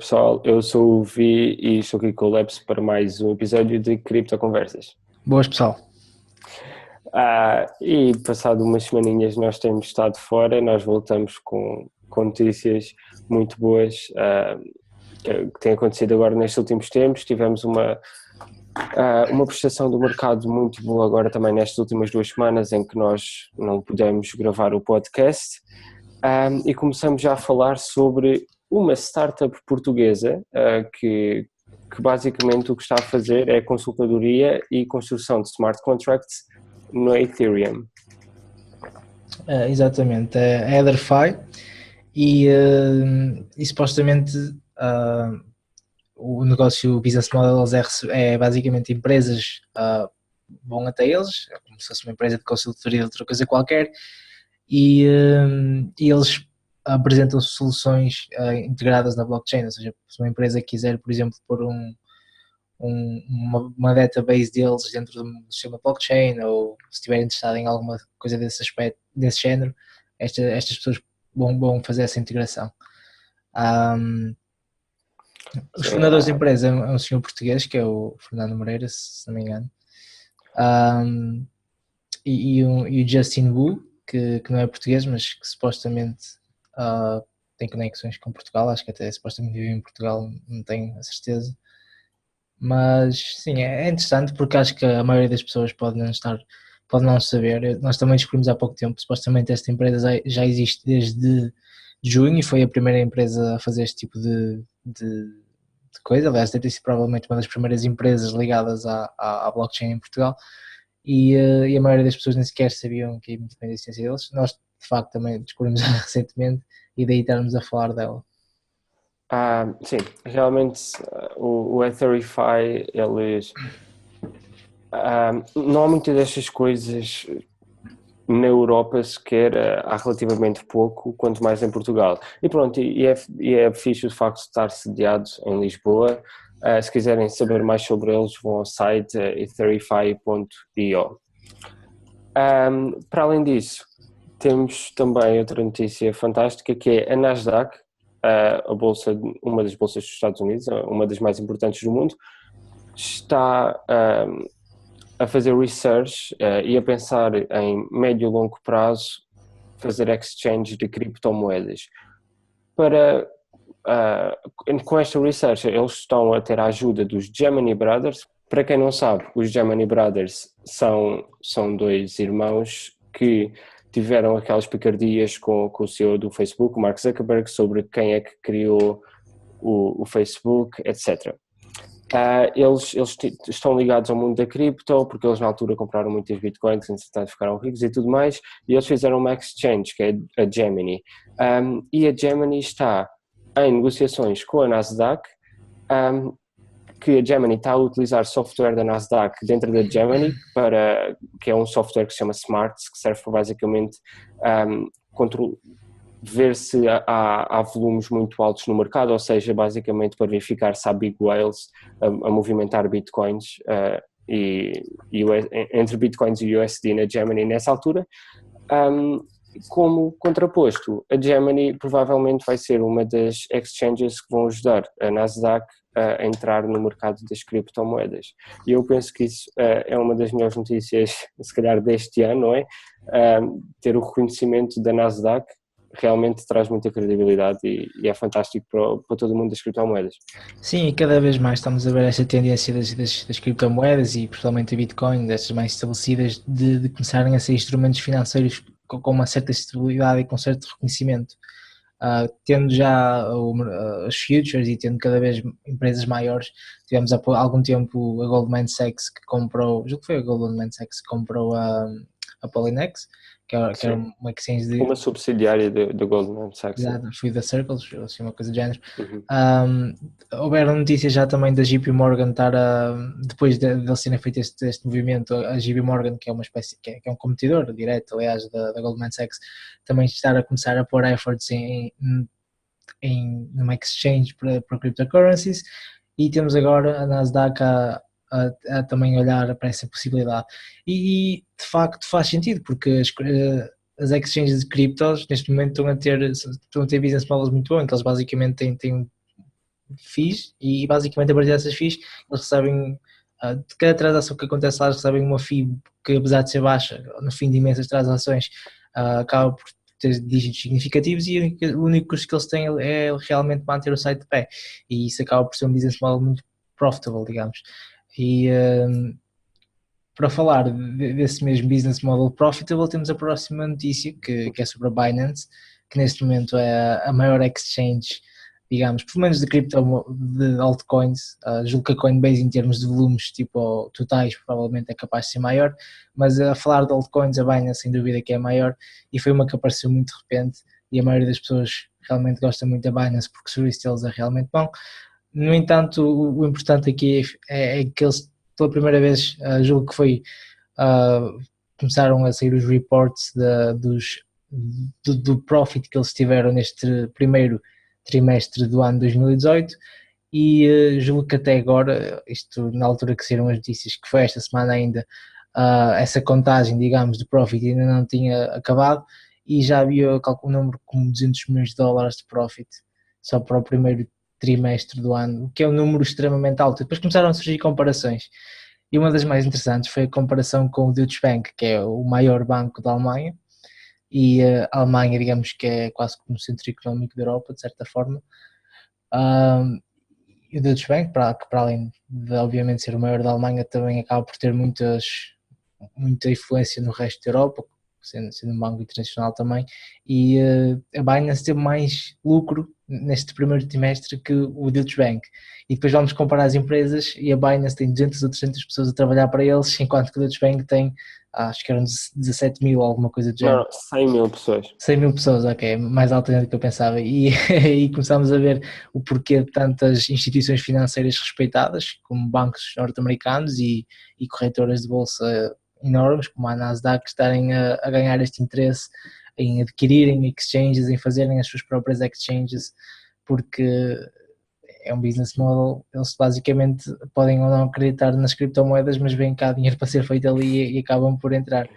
pessoal, eu sou o Vi e estou aqui com o Leps para mais um episódio de Cripto Conversas. Boas, pessoal. E passado umas semaninhas nós temos estado fora, nós voltamos com notícias muito boas que têm acontecido agora nestes últimos tempos. Tivemos uma prestação do mercado muito boa agora também nestas últimas 2 semanas em que nós não pudemos gravar o podcast e começamos já a falar sobre uma startup portuguesa que basicamente o que está a fazer é consultadoria e construção de smart contracts no Ethereum. Exatamente, é a Ederfy e supostamente o negócio, o business model é basicamente empresas vão até eles, é como se fosse uma empresa de consultoria de outra coisa qualquer, e eles apresentam soluções integradas na blockchain, ou seja, se uma empresa quiser, por exemplo, pôr uma database deles dentro do sistema blockchain, ou se estiverem interessados em alguma coisa desse aspecto, desse género, estas pessoas vão fazer essa integração. Os fundadores da empresa é um senhor português, que é o Fernando Moreira, se não me engano, e o Justin Wu, que não é português, mas que supostamente tem conexões com Portugal, acho que até supostamente vive em Portugal, não tenho a certeza. Mas sim, é interessante porque acho que a maioria das pessoas pode não saber. Nós também descobrimos há pouco tempo, supostamente esta empresa já existe desde junho e foi a primeira empresa a fazer este tipo de coisa. Aliás, deve ter sido provavelmente uma das primeiras empresas ligadas à blockchain em Portugal e a maioria das pessoas nem sequer sabiam que a existência deles. Nós de facto também descobrimos recentemente e daí estarmos a falar dela. Sim, realmente o Etherify, eles não há muitas destas coisas na Europa sequer, há relativamente pouco, quanto mais em Portugal. E pronto, e é fixe o facto de estar sediado em Lisboa. Se quiserem saber mais sobre eles, vão ao site etherify.io. Para além disso, temos também outra notícia fantástica, que é a Nasdaq, a bolsa, uma das bolsas dos Estados Unidos, uma das mais importantes do mundo, está a fazer research e a pensar em médio e longo prazo fazer exchange de criptomoedas. Com esta research eles estão a ter a ajuda dos Gemini Brothers. Para quem não sabe, os Gemini Brothers são 2 irmãos que tiveram aquelas picardias com o CEO do Facebook, o Mark Zuckerberg, sobre quem é que criou o Facebook, etc. Eles estão ligados ao mundo da cripto, porque eles na altura compraram muitas bitcoins, entretanto ficaram ricos e tudo mais, e eles fizeram uma exchange, que é a Gemini. E a Gemini está em negociações com a Nasdaq, que a Gemini está a utilizar software da Nasdaq dentro da Gemini, que é um software que se chama Smarts, que serve para basicamente ver se há volumes muito altos no mercado, ou seja, basicamente para verificar se há big whales a movimentar bitcoins entre bitcoins e USD na Gemini nessa altura. Como contraposto, a Gemini provavelmente vai ser uma das exchanges que vão ajudar a Nasdaq a entrar no mercado das criptomoedas. E eu penso que isso é uma das melhores notícias, se calhar, deste ano, não é? Ter o reconhecimento da Nasdaq realmente traz muita credibilidade e é fantástico para todo o mundo das criptomoedas. Sim, e cada vez mais estamos a ver esta tendência das criptomoedas e principalmente a Bitcoin, destas mais estabelecidas, de começarem a ser instrumentos financeiros com uma certa estabilidade e com certo reconhecimento. Tendo já os futures e tendo cada vez empresas maiores, tivemos há algum tempo a Goldman Sachs que comprou, julgo que foi a Goldman Sachs que comprou a Polynex, que era uma exchange de... Uma subsidiária do Goldman Sachs. Exato, foi da Circles, assim, uma coisa do género. Houveram notícias já também da JP Morgan depois de eles terem feito este movimento, a JP Morgan, que é uma espécie, que é um competidor direto, aliás, da Goldman Sachs, também estar a começar a pôr efforts numa exchange para cryptocurrencies, e temos agora a Nasdaq a também olhar para essa possibilidade. E de facto faz sentido, porque as exchanges de criptos neste momento estão a ter business models muito bons, então eles basicamente têm FIIs e basicamente a partir dessas FIIs eles recebem, de cada transação que acontece lá, eles recebem uma FII que apesar de ser baixa, no fim de imensas transações, acaba por ter dígitos significativos e o único custo que eles têm é realmente manter o site de pé e isso acaba por ser um business model muito profitable, digamos. E para falar desse mesmo business model profitable, temos a próxima notícia que é sobre a Binance, que neste momento é a maior exchange, digamos, pelo menos de altcoins. Julgo que a Coinbase em termos de volumes tipo totais provavelmente é capaz de ser maior, mas a falar de altcoins a Binance sem dúvida que é maior e foi uma que apareceu muito de repente e a maioria das pessoas realmente gosta muito da Binance porque o serviço deles é realmente bom. No entanto, o importante aqui é que eles pela primeira vez, julgo que foi, começaram a sair os reports do profit que eles tiveram neste primeiro trimestre do ano 2018 e julgo que até agora, isto na altura que saíram as notícias, que foi esta semana ainda, essa contagem, digamos, do profit ainda não tinha acabado e já havia um número como 200 milhões de dólares de profit só para o primeiro trimestre do ano, o que é um número extremamente alto. Depois começaram a surgir comparações e uma das mais interessantes foi a comparação com o Deutsche Bank, que é o maior banco da Alemanha e a Alemanha, digamos que é quase como o centro económico da Europa, de certa forma. E o Deutsche Bank, para além de obviamente ser o maior da Alemanha, também acaba por ter muita influência no resto da Europa, sendo um banco internacional também, e a Binance teve mais lucro neste primeiro trimestre que o Deutsche Bank. E depois vamos comparar as empresas e a Binance tem 200 ou 300 pessoas a trabalhar para eles, enquanto que o Deutsche Bank tem, acho que eram 17 mil, alguma coisa do género. Não, 100 mil pessoas. 100 mil pessoas, ok, mais alta do que eu pensava. E, e começámos a ver o porquê de tantas instituições financeiras respeitadas, como bancos norte-americanos e corretoras de bolsa enormes, como a Nasdaq, estarem a ganhar este interesse em adquirirem exchanges, em fazerem as suas próprias exchanges, porque é um business model, eles basicamente podem ou não acreditar nas criptomoedas, mas vem cá dinheiro para ser feito ali e acabam por entrar.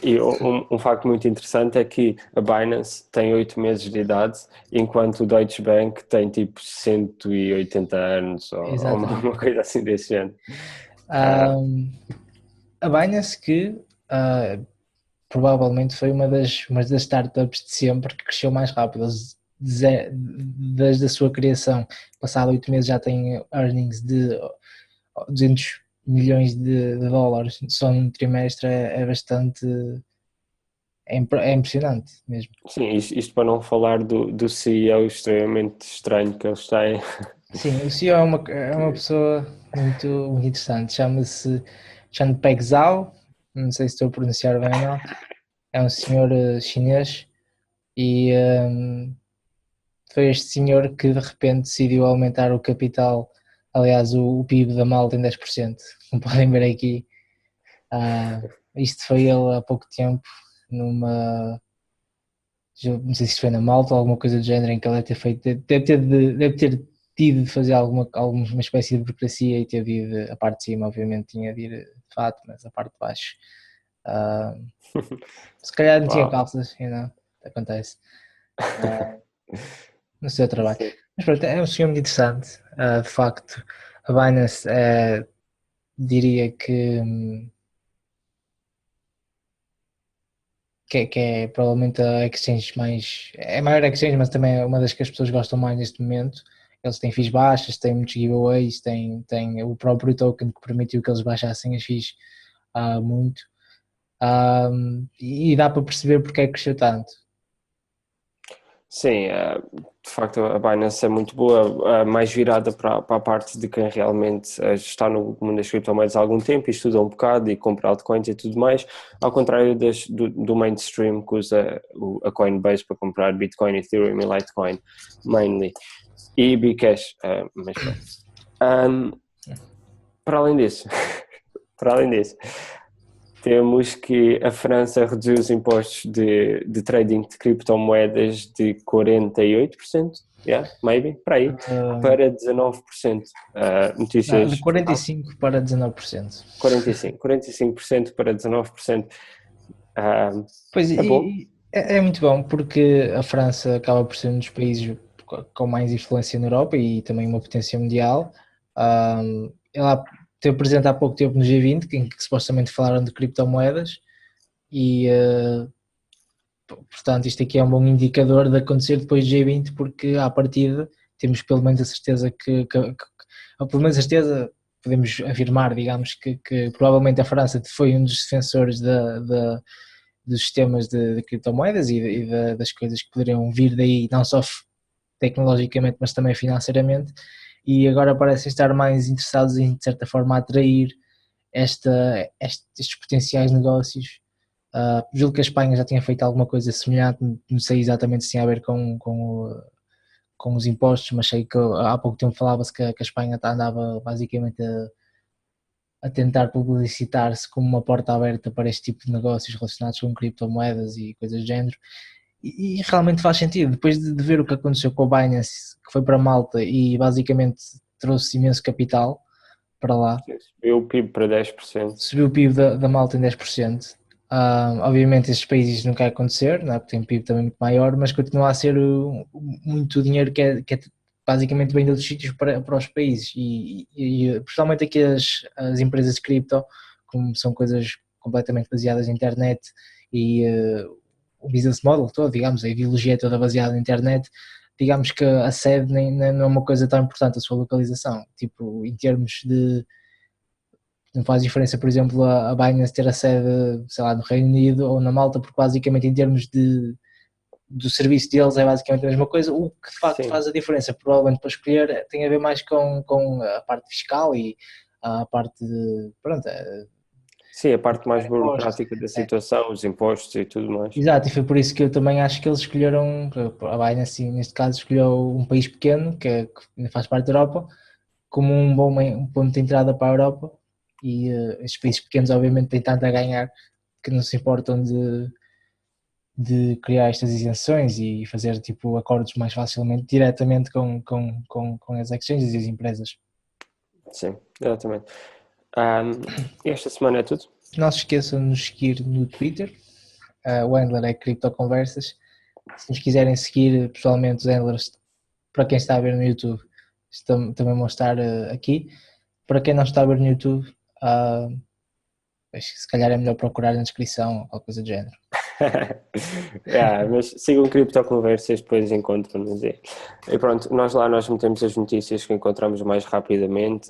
E um facto muito interessante é que a Binance tem 8 meses de idade, enquanto o Deutsche Bank tem tipo 180 anos ou uma coisa assim desse género. A Binance que provavelmente foi uma das startups de sempre que cresceu mais rápido. Desde a sua criação, passado 8 meses já tem earnings de 200 milhões de dólares só num trimestre, é bastante, é impressionante mesmo. Sim, isto para não falar do CEO extremamente estranho que eles têm. Sim, o CEO é uma pessoa muito, muito interessante, chama-se Changpeng Zhao, não sei se estou a pronunciar bem ou não, é um senhor chinês e foi este senhor que de repente decidiu aumentar o capital, aliás o PIB da Malta em 10%, como podem ver aqui. Isto foi ele há pouco tempo, não sei se isto foi na Malta ou alguma coisa do género em que ele deve ter feito, deve ter tido de fazer alguma espécie de burocracia e teve ido, a parte de cima obviamente tinha de ir de fato, mas a parte de baixo se calhar não tinha calças, acontece no seu trabalho. Sim. Mas pronto, é um senhor muito interessante, de facto a Binance diria que é provavelmente a exchange é a maior exchange, mas também é uma das que as pessoas gostam mais neste momento. Eles têm fees baixas, têm muitos giveaways, têm o próprio token que permitiu que eles baixassem as fees muito. E dá para perceber porque é que cresceu tanto. Sim, de facto a Binance é muito boa, mais virada para a parte de quem realmente está no mundo das criptomoedas há algum tempo e estuda um bocado e compra altcoins e tudo mais, ao contrário do mainstream que usa a Coinbase para comprar Bitcoin, Ethereum e Litecoin, mainly, e Bcash, mas pronto. Para além disso, temos que a França reduziu os impostos de trading de criptomoedas de 48%, maybe, para aí, para 19%. Notícias... de 45% para 19%. 45% para 19%. Pois, é muito bom, porque a França acaba por ser um dos países com mais influência na Europa e também uma potência mundial. Ela esteve presente há pouco tempo no G20, em que supostamente falaram de criptomoedas e, portanto, isto aqui é um bom indicador de acontecer depois do G20, porque à partida temos pelo menos a certeza ou pelo menos a certeza, podemos afirmar, digamos, que provavelmente a França foi um dos defensores dos sistemas de criptomoedas e das coisas que poderiam vir daí, não só tecnologicamente, mas também financeiramente, e agora parecem estar mais interessados em, de certa forma, atrair estes potenciais negócios. Julgo que a Espanha já tinha feito alguma coisa semelhante, não sei exatamente se tinha a ver com os impostos, mas sei que há pouco tempo falava-se que a Espanha andava basicamente a tentar publicitar-se como uma porta aberta para este tipo de negócios relacionados com criptomoedas e coisas do género. E realmente faz sentido, depois de ver o que aconteceu com a Binance, que foi para Malta e basicamente trouxe imenso capital para lá. Subiu o PIB para 10%. Subiu o PIB da Malta em 10%. Obviamente estes países não quer acontecer, não é? Porque tem um PIB também muito maior, mas continua a ser muito dinheiro que é basicamente vem de outros sítios para os países e principalmente aqui as empresas de cripto, como são coisas completamente baseadas na internet e o business model todo, digamos, a ideologia é toda baseada na internet, digamos que a sede nem não é uma coisa tão importante, a sua localização, tipo, em termos de não faz diferença, por exemplo, a Binance ter a sede, sei lá, no Reino Unido ou na Malta, porque basicamente em termos do serviço deles é basicamente a mesma coisa. O que de facto faz a diferença, provavelmente para escolher, tem a ver mais com a parte fiscal e a parte de, pronto... Sim, a parte mais burocrática da situação, os impostos e tudo mais. Exato, e foi por isso que eu também acho que eles escolheram, a Binance neste caso escolheu um país pequeno, que faz parte da Europa, como um ponto de entrada para a Europa, e estes países pequenos obviamente têm tanto a ganhar que não se importam de criar estas isenções e fazer tipo acordos mais facilmente diretamente com as exchanges e as empresas. Sim, exatamente. Esta semana é tudo. Não se esqueçam de nos seguir no Twitter, o handler é Criptoconversas. Se nos quiserem seguir pessoalmente, os handlers, para quem está a ver no YouTube, também vão estar aqui. Para quem não está a ver no YouTube, se calhar é melhor procurar na descrição ou qualquer coisa do género. Mas sigam Criptoconversas, depois encontram-nos. E pronto, nós metemos as notícias que encontramos mais rapidamente,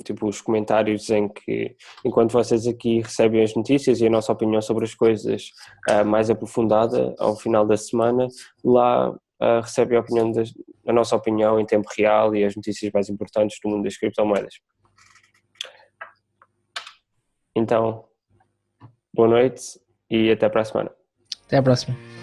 tipo os comentários em que, enquanto vocês aqui recebem as notícias e a nossa opinião sobre as coisas mais aprofundada ao final da semana, lá recebem a nossa opinião em tempo real e as notícias mais importantes do mundo das criptomoedas. Então, boa noite e até para a semana. Até à próxima.